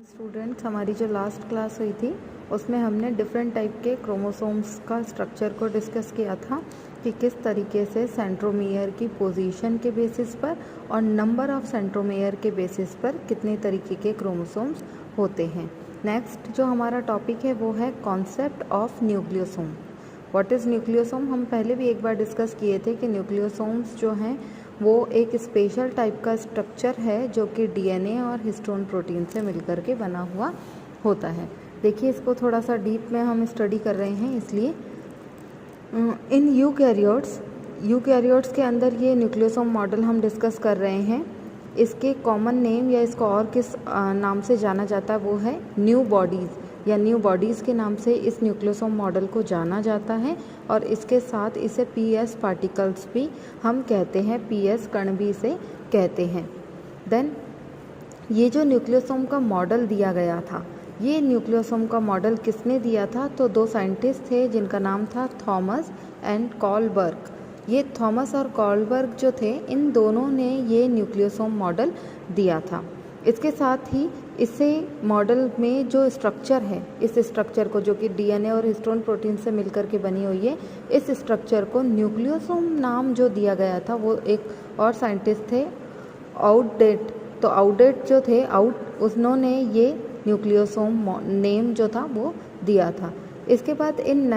Students, हमारी जो last class हुई थी उसमें हमने डिफरेंट टाइप के क्रोमोसोम्स का स्ट्रक्चर को डिस्कस किया था कि किस तरीके से सेंट्रोमियर की पोजीशन के बेसिस पर और नंबर ऑफ सेंट्रोमियर के बेसिस पर कितने तरीके के क्रोमोसोम्स होते हैं। नेक्स्ट जो हमारा टॉपिक है वो है concept of nucleosome. What is nucleosome? हम पहले भी एक बार डिस्कस किए थे कि न्यूक्लियोसोम्स जो हैं वो एक स्पेशल टाइप का स्ट्रक्चर है जो कि डीएनए और हिस्टोन प्रोटीन से मिलकर के बना हुआ होता है। देखिए, इसको थोड़ा सा डीप में हम स्टडी कर रहे हैं, इसलिए इन यूकैरियोट्स के अंदर ये न्यूक्लियोसोम मॉडल हम डिस्कस कर रहे हैं। इसके कॉमन नेम या इसको और किस नाम से जाना जाता है वो है न्यू बॉडीज़ या न्यू बॉडीज़ के नाम से इस न्यूक्लियोसोम मॉडल को जाना जाता है। और इसके साथ इसे पीएस पार्टिकल्स भी हम कहते हैं, पीएस कण भी इसे कहते हैं। देन ये जो न्यूक्लियोसोम का मॉडल दिया गया था, ये न्यूक्लियोसोम का मॉडल किसने दिया था? तो दो साइंटिस्ट थे जिनका नाम था थॉमस एंड कॉलबर्ग। ये थॉमस और कॉलबर्ग जो थे, इन दोनों ने ये न्यूक्लियोसोम मॉडल दिया था। इसके साथ ही इसे मॉडल में जो स्ट्रक्चर है, इस स्ट्रक्चर को जो कि डीएनए और हिस्टोन प्रोटीन से मिलकर के बनी हुई है, इस स्ट्रक्चर को न्यूक्लियोसोम नाम जो दिया गया था वो एक और साइंटिस्ट थे, आउटडेट। तो आउटडेट जो थे, उन्होंने ये न्यूक्लियोसोम नेम जो था वो दिया था। इसके बाद इन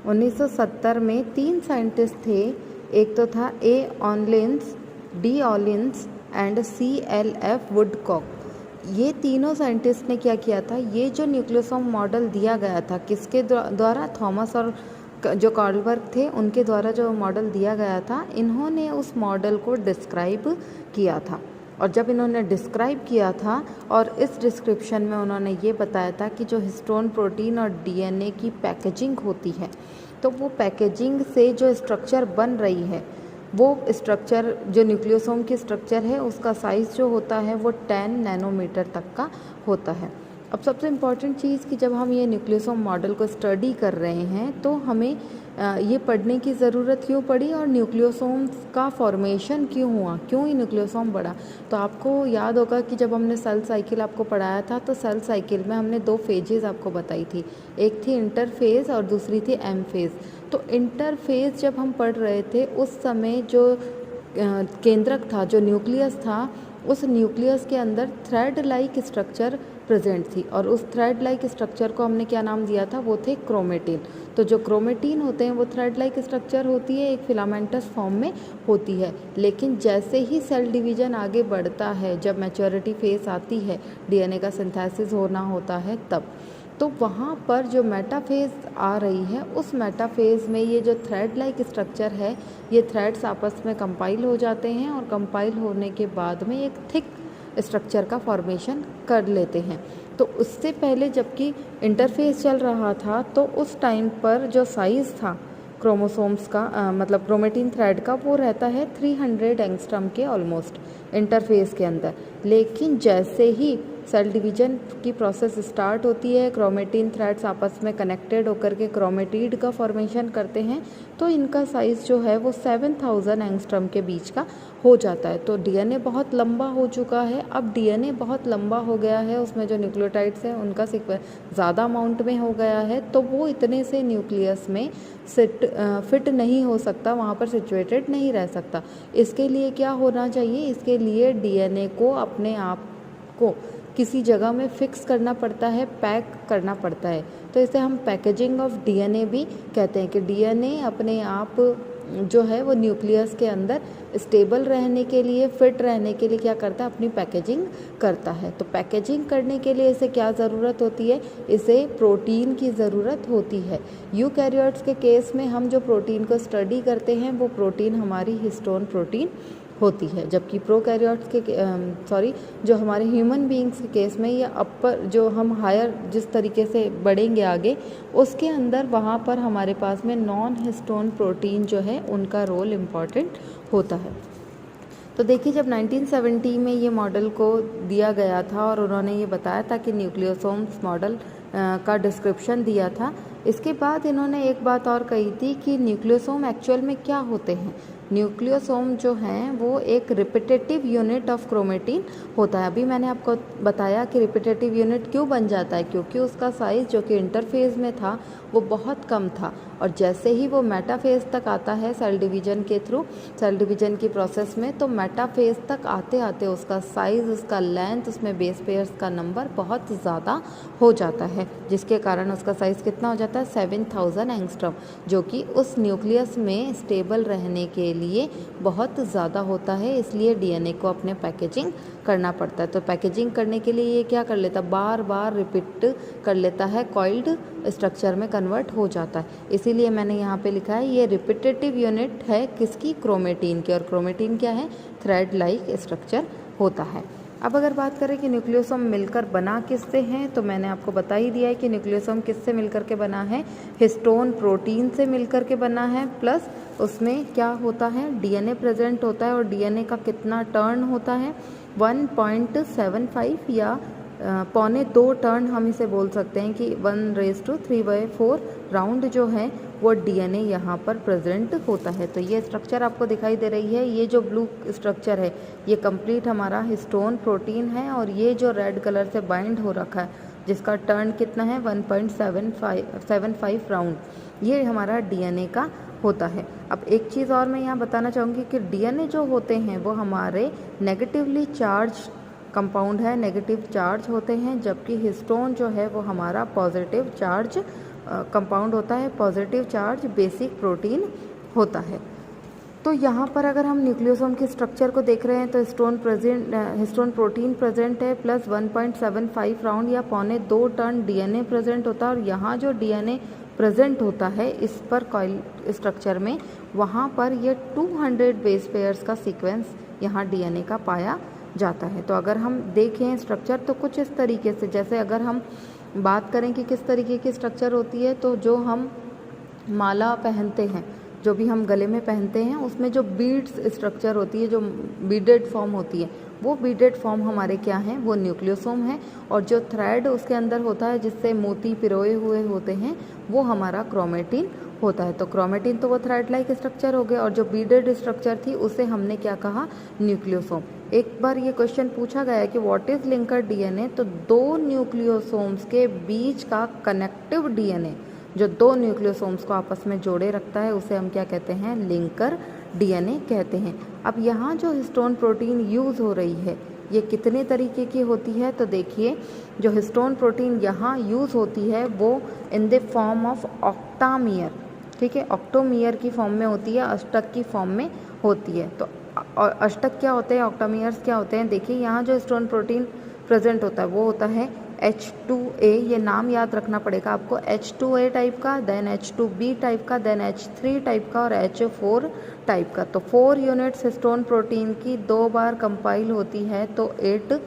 1970 में तीन साइंटिस्ट थे। एक तो था ए ऑनलिन्स, डी ऑलिन्स एंड CLF वुडकॉक। ये तीनों साइंटिस्ट ने क्या किया था, ये जो न्यूक्लियोसोम मॉडल दिया गया था किसके द्वारा? थॉमस और जो कॉलबर्ग थे उनके द्वारा जो मॉडल दिया गया था, इन्होंने उस मॉडल को डिस्क्राइब किया था। और जब इन्होंने डिस्क्राइब किया था और इस डिस्क्रिप्शन में उन्होंने ये बताया था कि जो हिस्टोन प्रोटीन और डीएनए की पैकेजिंग होती है, तो वो पैकेजिंग से जो स्ट्रक्चर बन रही है, वो स्ट्रक्चर जो न्यूक्लियोसोम की स्ट्रक्चर है उसका साइज़ जो होता है वो 10 नैनोमीटर तक का होता है। अब सबसे इम्पॉर्टेंट चीज़ कि जब हम ये न्यूक्लियोसोम मॉडल को स्टडी कर रहे हैं तो हमें ये पढ़ने की ज़रूरत क्यों पड़ी और न्यूक्लियोसोम का फॉर्मेशन क्यों हुआ, क्यों ये न्यूक्लियोसोम बढ़ा। तो आपको याद होगा कि जब हमने सेल साइकिल आपको पढ़ाया था, तो सेल साइकिल में हमने दो फेजेस आपको बताई थी, एक थी इंटरफेज और दूसरी थी एम फेज़। तो इंटरफेज जब हम पढ़ रहे थे उस समय जो केंद्रक था, जो न्यूक्लियस था, उस न्यूक्लियस के अंदर थ्रेड लाइक स्ट्रक्चर प्रेजेंट थी और उस थ्रेड लाइक स्ट्रक्चर को हमने क्या नाम दिया था? वो थे क्रोमेटिन। तो जो क्रोमेटिन होते हैं वो थ्रेड लाइक स्ट्रक्चर होती है, एक फिलामेंटस फॉर्म में होती है। लेकिन जैसे ही सेल डिवीजन आगे बढ़ता है, जब मैच्योरिटी फेज आती है, डीएनए का सिंथेसिस होना होता है, तब तो वहाँ पर जो मेटाफेज आ रही है, उस मेटाफेज में ये जो थ्रेड लाइक स्ट्रक्चर है, ये थ्रेड्स आपस में कंपाइल हो जाते हैं और कंपाइल होने के बाद में एक थिक स्ट्रक्चर का फॉर्मेशन कर लेते हैं। तो उससे पहले जबकि इंटरफेस चल रहा था, तो उस टाइम पर जो साइज़ था क्रोमोसोम्स का, मतलब क्रोमेटिन थ्रेड का, वो रहता है 300 एंगस्ट्रम के ऑलमोस्ट इंटरफेस के अंदर। लेकिन जैसे ही सेल डिवीजन की प्रोसेस स्टार्ट होती है, क्रोमेटिन थ्रेड्स आपस में कनेक्टेड होकर के क्रोमेटिड का फॉर्मेशन करते हैं, तो इनका साइज़ जो है वो 7000 एंगस्ट्रम के बीच का हो जाता है। तो डीएनए बहुत लंबा हो चुका है। अब डीएनए बहुत लंबा हो गया है, उसमें जो न्यूक्लियोटाइड्स हैं उनका ज़्यादा अमाउंट में हो गया है, तो वो इतने से न्यूक्लियस में फिट नहीं हो सकता, वहाँ पर सिचुएटेड नहीं रह सकता। इसके लिए क्या होना चाहिए? इसके लिए डीएनए को अपने आप को किसी जगह में फिक्स करना पड़ता है, पैक करना पड़ता है। तो इसे हम पैकेजिंग ऑफ डीएनए भी कहते हैं कि डीएनए अपने आप जो है वो न्यूक्लियस के अंदर स्टेबल रहने के लिए, फिट रहने के लिए क्या करता है? अपनी पैकेजिंग करता है। तो पैकेजिंग करने के लिए इसे क्या ज़रूरत होती है? इसे प्रोटीन की ज़रूरत होती है। यूकैरियोट्स के केस में हम जो प्रोटीन को स्टडी करते हैं वो प्रोटीन हमारी हिस्टोन प्रोटीन होती है, जबकि प्रोकैरियोट्स के जो हमारे ह्यूमन बीइंग्स के केस में या अपर जो हम हायर जिस तरीके से बढ़ेंगे आगे, उसके अंदर वहाँ पर हमारे पास में नॉन हिस्टोन प्रोटीन जो है उनका रोल इम्पॉर्टेंट होता है। तो देखिए, जब 1970 में ये मॉडल को दिया गया था और उन्होंने ये बताया था कि न्यूक्लियोसोम्स मॉडल का डिस्क्रिप्शन दिया था, इसके बाद इन्होंने एक बात और कही थी कि न्यूक्लियोसोम एक्चुअल में क्या होते हैं। न्यूक्लियोसोम जो हैं वो एक रिपीटेटिव यूनिट ऑफ क्रोमेटिन होता है। अभी मैंने आपको बताया कि रिपीटेटिव यूनिट क्यों बन जाता है, क्योंकि उसका साइज़ जो कि इंटरफेज में था वो बहुत कम था, और जैसे ही वो मेटाफेज तक आता है सेल डिवीजन के थ्रू, सेल डिवीजन की प्रोसेस में, तो मेटाफेज तक आते आते उसका साइज़, उसका लेंथ, उसमें बेस पेयर्स का नंबर बहुत ज़्यादा हो जाता है, जिसके कारण उसका साइज़ कितना हो जाता है 7000 एंगस्ट्रॉम, जो कि उस न्यूक्लियस में स्टेबल रहने के लिए बहुत ज़्यादा होता है। इसलिए डीएनए को अपने पैकेजिंग करना पड़ता है। तो पैकेजिंग करने के लिए ये क्या कर लेता है, बार बार रिपीट कर लेता है, कॉइल्ड स्ट्रक्चर में कन्वर्ट हो जाता है। इसीलिए मैंने यहाँ पे लिखा है ये रिपीटेटिव यूनिट है किसकी, क्रोमेटिन की, और क्रोमेटिन क्या है, थ्रेड लाइक स्ट्रक्चर होता है। अब अगर बात करें कि न्यूक्लियोसोम मिलकर बना किससे हैं, तो मैंने आपको बता ही दिया है कि न्यूक्लियोसोम किससे मिलकर के बना है, हिस्टोन प्रोटीन से मिलकर के बना है, प्लस उसमें क्या होता है, डीएनए प्रेजेंट होता है, और डीएनए का कितना टर्न होता है, 1.75 या 1.25 टर्न हम इसे बोल सकते हैं कि 1/3/4 राउंड जो है वो डीएनए यहाँ पर प्रेजेंट होता है। तो ये स्ट्रक्चर आपको दिखाई दे रही है, ये जो ब्लू स्ट्रक्चर है ये कंप्लीट हमारा हिस्टोन प्रोटीन है, और ये जो रेड कलर से बाइंड हो रखा है जिसका टर्न कितना है 1.75 राउंड, ये हमारा डीएनए का होता है। अब एक चीज़ और मैं यहाँ बताना चाहूँगी कि डीएनए जो होते हैं वो हमारे नेगेटिवली चार्ज कंपाउंड है, नेगेटिव चार्ज होते हैं, जबकि हिस्टोन जो है वो हमारा पॉजिटिव चार्ज कंपाउंड होता है, पॉजिटिव चार्ज बेसिक प्रोटीन होता है। तो यहाँ पर अगर हम न्यूक्लियोसोम के स्ट्रक्चर को देख रहे हैं तो हिस्टोन प्रोटीन प्रेजेंट है, प्लस 1.75 राउंड या 1.25 टर्न डीएनए प्रेजेंट होता है, और यहाँ जो डीएनए प्रेजेंट होता है इस पर कॉइल स्ट्रक्चर में, वहाँ पर ये 200 बेस पेयर्स का सीक्वेंस यहाँ डीएनए का पाया जाता है। तो अगर हम देखें स्ट्रक्चर तो कुछ इस तरीके से, जैसे अगर हम बात करें कि किस तरीके की स्ट्रक्चर होती है, तो जो हम माला पहनते हैं, जो भी हम गले में पहनते हैं, उसमें जो बीड्स स्ट्रक्चर होती है, जो बीडेड फॉर्म होती है, वो बीडेड फॉर्म हमारे क्या हैं, वो न्यूक्लियोसोम है, और जो थ्रेड उसके अंदर होता है जिससे मोती पिरोए हुए होते हैं वो हमारा क्रोमेटिन होता है। तो क्रोमेटिन तो वो थ्रेड लाइक स्ट्रक्चर हो गया, और जो बीडेड स्ट्रक्चर थी उसे हमने क्या कहा, न्यूक्लियोसोम। एक बार ये क्वेश्चन पूछा गया है कि व्हाट इज लिंकर डीएनए, तो दो न्यूक्लियोसोम्स के बीच का कनेक्टिव डीएनए जो दो न्यूक्लियोसोम्स को आपस में जोड़े रखता है उसे हम क्या कहते हैं, लिंकर डीएनए कहते हैं। अब यहाँ जो हिस्टोन प्रोटीन यूज़ हो रही है ये कितने तरीके की होती है, तो देखिए जो हिस्टोन प्रोटीन यहाँ यूज़ होती है वो इन द फॉर्म ऑफ ऑक्टामियर, ठीक है, ऑक्टोमियर की फॉर्म में होती है, अष्टक की फॉर्म में होती है। तो अष्टक क्या होते हैं, ऑक्टामियर्स क्या होते हैं, देखिए यहाँ जो हिस्टोन प्रोटीन प्रेजेंट होता है वो होता है H2A, ये नाम याद रखना पड़ेगा आपको, H2A टाइप का, देन H2B टाइप का, देन H3 टाइप का और H4 टाइप का। तो 4 यूनिट्स हिस्टोन प्रोटीन की 2 बार कंपाइल होती है तो 8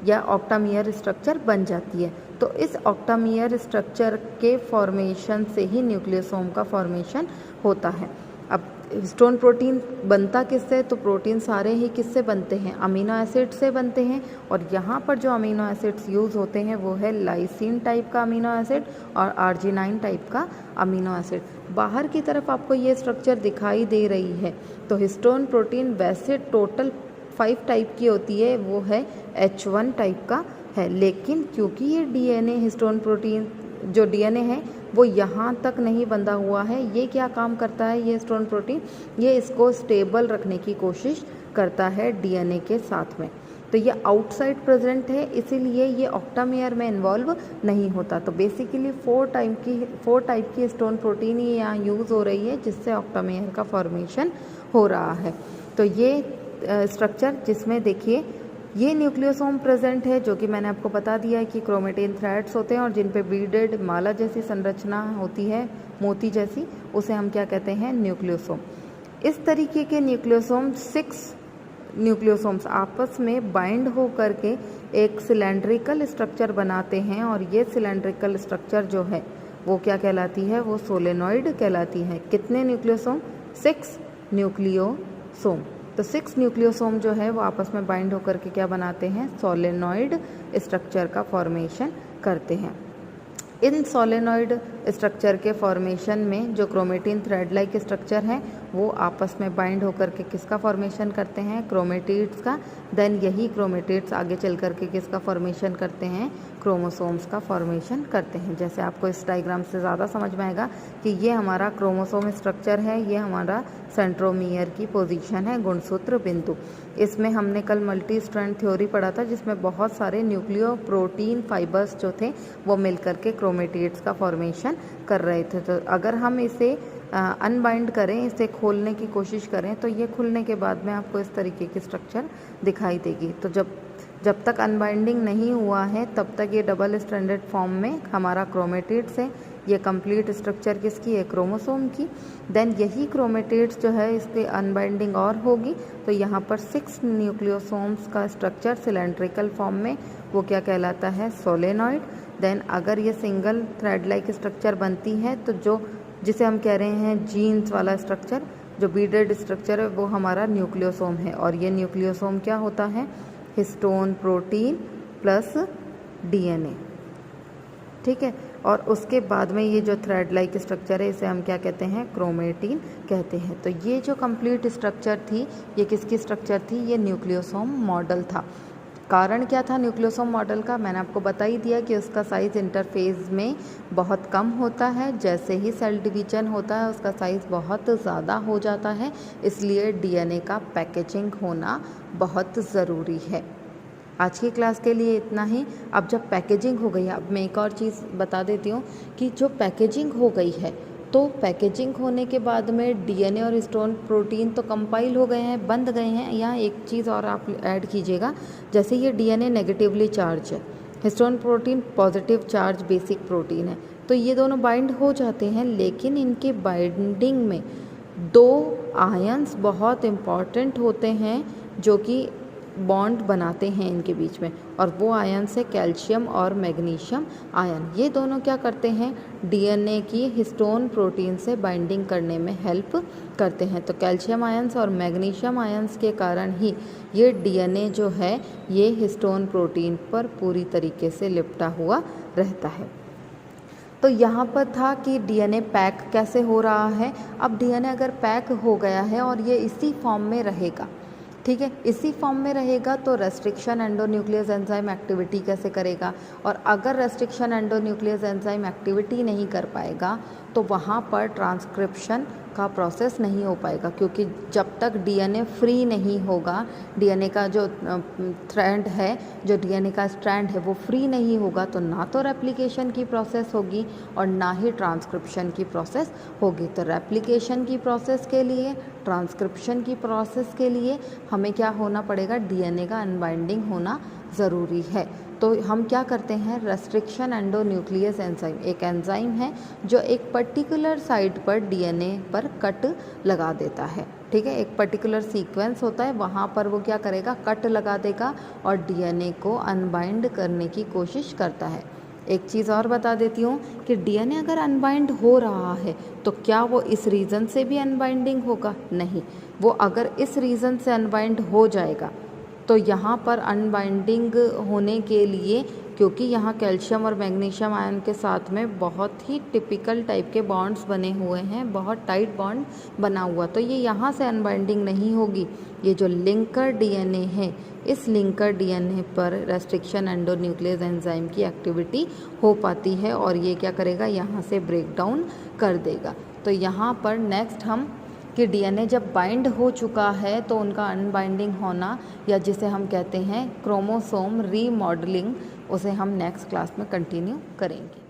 या ऑक्टामियर स्ट्रक्चर बन जाती है। तो इस ऑक्टामियर स्ट्रक्चर के फॉर्मेशन से ही न्यूक्लियोसोम का फॉर्मेशन होता है। अब हिस्टोन प्रोटीन बनता किससे, तो प्रोटीन सारे ही किससे बनते हैं, अमीनो एसिड से बनते हैं, और यहाँ पर जो अमीनो एसिड्स यूज़ होते हैं वो है लाइसिन टाइप का अमीनो एसिड और आर्जिनाइन टाइप का अमीनो एसिड। बाहर की तरफ आपको ये स्ट्रक्चर दिखाई दे रही है। तो हिस्टोन प्रोटीन वैसे टोटल 5 टाइप की होती है, वो है H1 टाइप का है, लेकिन क्योंकि ये डीएनए हिस्टोन प्रोटीन जो डीएनए है वो यहाँ तक नहीं बंधा हुआ है, ये क्या काम करता है, ये हिस्टोन प्रोटीन ये इसको स्टेबल रखने की कोशिश करता है डीएनए के साथ में। तो ये आउटसाइड प्रेजेंट है, इसीलिए ये ऑक्टामियर में इन्वॉल्व नहीं होता। तो बेसिकली 4 टाइप की हिस्टोन प्रोटीन ही यहाँ यूज़ हो रही है जिससे ऑक्टामियर का फॉर्मेशन हो रहा है। तो ये स्ट्रक्चर जिसमें देखिए ये न्यूक्लियोसोम प्रेजेंट है, जो कि मैंने आपको बता दिया है कि क्रोमेटिन थ्रेड्स होते हैं और जिन पे बीडेड माला जैसी संरचना होती है, मोती जैसी, उसे हम क्या कहते हैं, न्यूक्लियोसोम। इस तरीके के न्यूक्लियोसोम 6 न्यूक्लियोसोम्स आपस में बाइंड हो करके एक सिलेंड्रिकल स्ट्रक्चर बनाते हैं, और ये सिलेंड्रिकल स्ट्रक्चर जो है वो क्या कहलाती है, वो सोलेनॉइड कहलाती है। कितने न्यूक्लियोसोम, 6 न्यूक्लियोसोम। तो 6 न्यूक्लियोसोम जो है वो आपस में बाइंड होकर के क्या बनाते हैं, सोलेनॉइड स्ट्रक्चर का फॉर्मेशन करते हैं। इन सोलेनॉइड स्ट्रक्चर के फॉर्मेशन में जो क्रोमेटिन थ्रेड लाइक स्ट्रक्चर है वो आपस में बाइंड होकर के किसका फॉर्मेशन करते हैं, क्रोमेटिड्स का। देन यही क्रोमेटिड्स आगे चल करके किसका फॉर्मेशन करते हैं, क्रोमोसोम्स का फॉर्मेशन करते हैं। जैसे आपको इस डायग्राम से ज़्यादा समझ में आएगा कि ये हमारा क्रोमोसोम स्ट्रक्चर है, ये हमारा सेंट्रोमियर की पोजीशन है, गुणसूत्र बिंदु। इसमें हमने कल मल्टी स्ट्रैंड थ्योरी पढ़ा था, जिसमें बहुत सारे न्यूक्लियो प्रोटीन फाइबर्स जो थे वो मिल करके क्रोमेटिड्स का फॉर्मेशन कर रहे थे। तो अगर हम इसे अनबाइंड करें, इसे खोलने की कोशिश करें, तो ये खुलने के बाद में आपको इस तरीके की स्ट्रक्चर दिखाई देगी। तो जब तक अनबाइंडिंग नहीं हुआ है तब तक ये डबल स्ट्रैंडेड फॉर्म में हमारा क्रोमेटिड्स है। ये कंप्लीट स्ट्रक्चर किसकी है, क्रोमोसोम की। देन यही क्रोमेटिड्स जो है इसकी अनबाइंडिंग और होगी, तो यहाँ पर 6 न्यूक्लियोसोम्स का स्ट्रक्चर सिलेंड्रिकल फॉर्म में, वो क्या कहलाता है, सोलेनॉइड। देन अगर ये सिंगल थ्रेड लाइक स्ट्रक्चर बनती है तो जिसे हम कह रहे हैं जीन्स वाला स्ट्रक्चर, जो बीडेड स्ट्रक्चर है, वो हमारा न्यूक्लियोसोम है। और ये न्यूक्लियोसोम क्या होता है, हिस्टोन प्रोटीन प्लस डीएनए, ठीक है। और उसके बाद में ये जो थ्रेड लाइक स्ट्रक्चर है, इसे हम क्या कहते हैं, क्रोमेटिन कहते हैं। तो ये जो कंप्लीट स्ट्रक्चर थी, ये किसकी स्ट्रक्चर थी, ये न्यूक्लियोसोम मॉडल था। कारण क्या था न्यूक्लियोसोम मॉडल का, मैंने आपको बता ही दिया कि उसका साइज़ इंटरफेज में बहुत कम होता है। जैसे ही सेल डिवीजन होता है उसका साइज़ बहुत ज़्यादा हो जाता है, इसलिए डीएनए का पैकेजिंग होना बहुत ज़रूरी है। आज की क्लास के लिए इतना ही। अब जब पैकेजिंग हो गई है, अब मैं एक और चीज़ बता देती हूँ कि जो पैकेजिंग हो गई है, तो पैकेजिंग होने के बाद में डीएनए और हिस्टोन प्रोटीन तो कंपाइल हो गए हैं, बंध गए हैं। यहाँ एक चीज़ और आप ऐड कीजिएगा, जैसे ये डीएनए नेगेटिवली चार्ज है, histone protein positive charge basic protein है, तो ये दोनों बाइंड हो जाते हैं। लेकिन इनके बाइंडिंग में 2 आयंस बहुत इम्पॉर्टेंट होते हैं जो कि बॉन्ड बनाते हैं इनके बीच में, और वो आयन से कैल्शियम और मैग्नीशियम आयन। ये दोनों क्या करते हैं, डीएनए की हिस्टोन प्रोटीन से बाइंडिंग करने में हेल्प करते हैं। तो कैल्शियम आयंस और मैग्नीशियम आयंस के कारण ही ये डीएनए जो है ये हिस्टोन प्रोटीन पर पूरी तरीके से लिपटा हुआ रहता है। तो यहाँ पर था कि डीएनए पैक कैसे हो रहा है। अब डीएनए अगर पैक हो गया है और ये इसी फॉर्म में रहेगा, ठीक है, इसी फॉर्म में रहेगा, तो रेस्ट्रिक्शन एंडोन्यूक्लियस एंजाइम एक्टिविटी कैसे करेगा। और अगर रेस्ट्रिक्शन एंडोन्यूक्लियस एंजाइम एक्टिविटी नहीं कर पाएगा तो वहाँ पर ट्रांसक्रिप्शन का प्रोसेस नहीं हो पाएगा, क्योंकि जब तक डीएनए फ्री नहीं होगा, डीएनए का जो थ्रेड है, जो डीएनए का स्ट्रैंड है, वो फ्री नहीं होगा, तो ना तो रेप्लिकेशन की प्रोसेस होगी और ना ही ट्रांसक्रिप्शन की प्रोसेस होगी। तो रेप्लिकेशन की प्रोसेस के लिए, ट्रांसक्रिप्शन की प्रोसेस के लिए हमें क्या होना पड़ेगा, डीएनए का अनबाइंडिंग होना ज़रूरी है। तो हम क्या करते हैं, रेस्ट्रिक्शन एंडोन्यूक्लियस एंजाइम एक एंजाइम है जो एक पर्टिकुलर साइट पर डीएनए पर कट लगा देता है, ठीक है। एक पर्टिकुलर सीक्वेंस होता है, वहाँ पर वो क्या करेगा, कट लगा देगा और डीएनए को अनबाइंड करने की कोशिश करता है। एक चीज़ और बता देती हूँ कि डीएनए अगर अनबाइंड हो रहा है तो क्या वो इस रीज़न से भी अनबाइंडिंग होगा, नहीं। वो अगर इस रीज़न से अनबाइंड हो जाएगा तो यहाँ पर अनबाइंडिंग होने के लिए, क्योंकि यहाँ कैल्शियम और मैग्नीशियम आयन के साथ में बहुत ही टिपिकल टाइप के बॉन्ड्स बने हुए हैं, बहुत टाइट बॉन्ड बना हुआ, तो ये यहाँ से अनबाइंडिंग नहीं होगी। ये जो लिंकर डीएनए है, इस लिंकर डीएनए पर रेस्ट्रिक्शन एंडोन्यूक्लियस एंजाइम की एक्टिविटी हो पाती है और ये क्या करेगा, यहाँ से ब्रेक डाउन कर देगा। तो यहाँ पर नेक्स्ट हम कि डीएनए जब बाइंड हो चुका है तो उनका अनबाइंडिंग होना, या जिसे हम कहते हैं क्रोमोसोम रीमॉडलिंग, उसे हम नेक्स्ट क्लास में कंटिन्यू करेंगे।